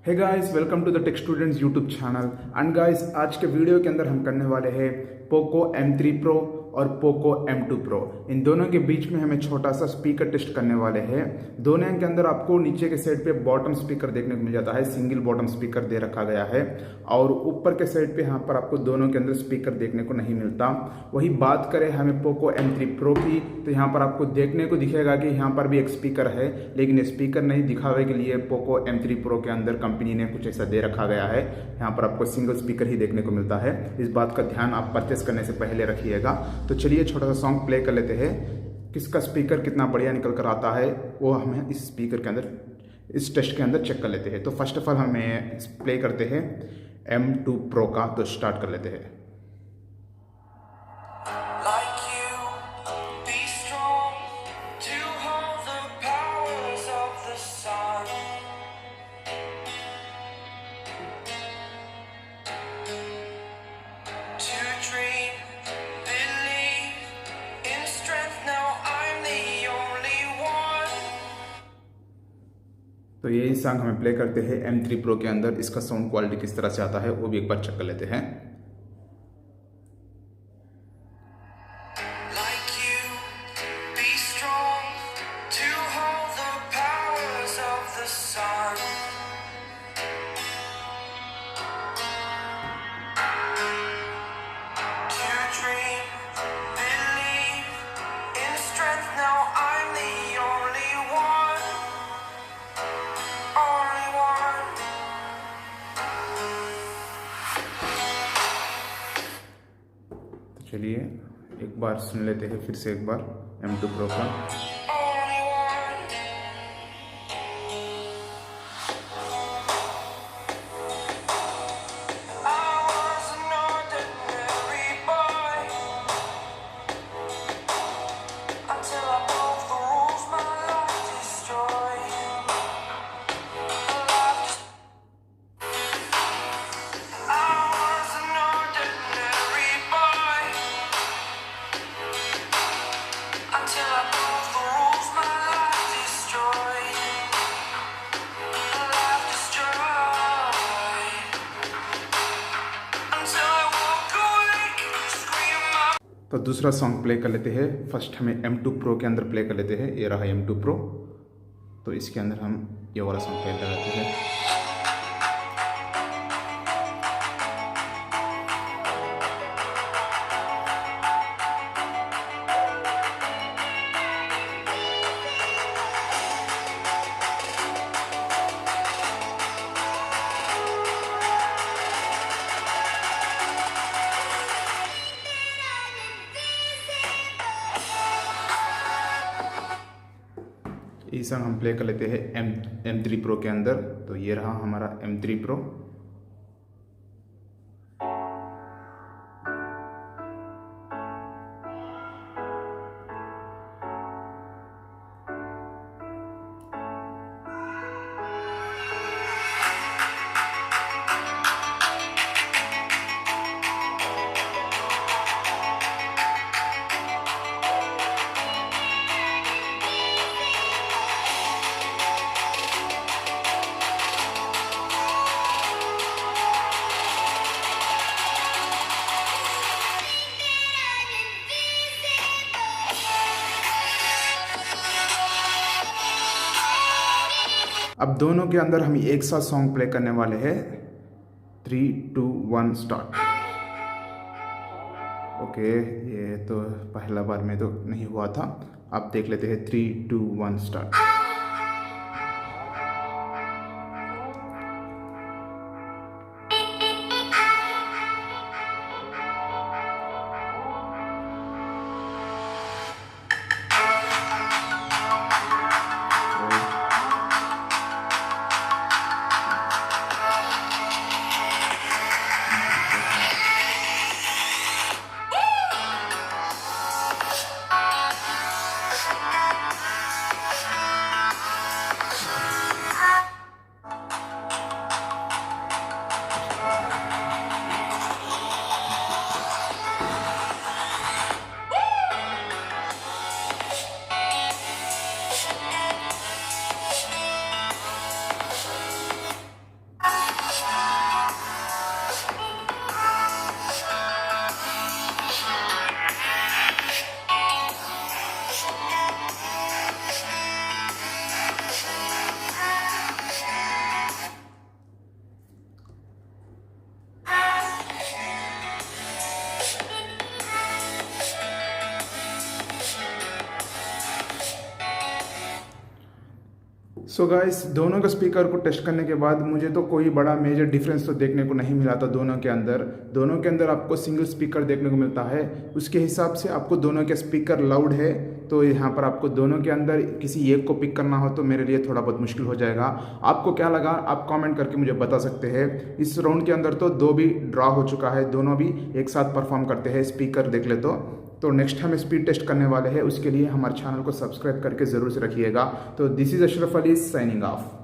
Hey guys, welcome to the tech students YouTube channel. And guys, आज के video के अंदर हम करने वाले हैं पोको M3 Pro और पोको M2 Pro। इन दोनों के बीच में हमें छोटा सा स्पीकर टेस्ट करने वाले हैं। दोनों के अंदर आपको नीचे के साइड पे बॉटम स्पीकर देखने को मिल जाता है, सिंगल बॉटम स्पीकर दे रखा गया है। और ऊपर के साइड पे यहाँ पर आपको दोनों के अंदर स्पीकर देखने को नहीं मिलता। वही बात करें हमें पोको M3 Pro की, तो यहाँ पर आपको देखने को दिखेगा कि यहाँ पर भी एक स्पीकर है, लेकिन स्पीकर नहीं दिखावे के लिए पोको M3 Pro के अंदर कंपनी ने कुछ ऐसा दे रखा गया है। यहाँ पर आपको सिंगल स्पीकर ही देखने को मिलता है। इस बात का ध्यान आप परचेस करने से पहले रखिएगा। तो चलिए छोटा सा सॉन्ग प्ले कर लेते हैं। किसका स्पीकर कितना बढ़िया निकल कर आता है वो हमें इस स्पीकर के अंदर, इस टेस्ट के अंदर चेक कर लेते हैं। तो फर्स्ट ऑफ ऑल हमें प्ले करते हैं M2 Pro का, तो स्टार्ट कर लेते हैं। तो यही सॉन्ग हमें प्ले करते हैं M3 Pro के अंदर। इसका साउंड क्वालिटी किस तरह से आता है वो भी एक बार चेक कर लेते हैं। चलिए एक बार सुन लेते हैं फिर से एक बार M2 Pro का। तो दूसरा सॉन्ग प्ले कर लेते हैं। फर्स्ट हमें M2 Pro के अंदर प्ले कर लेते हैं। ये रहा M2 Pro, तो इसके अंदर हम ये वाला सॉन्ग प्ले कर लेते हैं। ये सॉन्ग हम प्ले कर लेते हैं M3 Pro के अंदर। तो ये रहा हमारा M3 Pro। अब दोनों के अंदर हम एक साथ सॉन्ग प्ले करने वाले हैं। 3, 2, 1 स्टार्ट। ओके, ये तो पहला बार में तो नहीं हुआ था। अब देख लेते हैं 3, 2, 1 स्टार्ट। सो गाइस, दोनों के स्पीकर को टेस्ट करने के बाद मुझे तो कोई बड़ा मेजर डिफरेंस तो देखने को नहीं मिला था। दोनों के अंदर आपको सिंगल स्पीकर देखने को मिलता है। उसके हिसाब से आपको दोनों के स्पीकर लाउड है, तो यहाँ पर आपको दोनों के अंदर किसी एक को पिक करना हो तो मेरे लिए थोड़ा बहुत मुश्किल हो जाएगा। आपको क्या लगा आप कमेंट करके मुझे बता सकते हैं। इस राउंड के अंदर तो 2 भी ड्रॉ हो चुका है, दोनों भी एक साथ परफॉर्म करते हैं। स्पीकर देख ले तो नेक्स्ट हम स्पीड टेस्ट करने वाले हैं। उसके लिए हमारे चैनल को सब्सक्राइब करके ज़रूर से रखिएगा। तो this is Ashraf Ali signing off.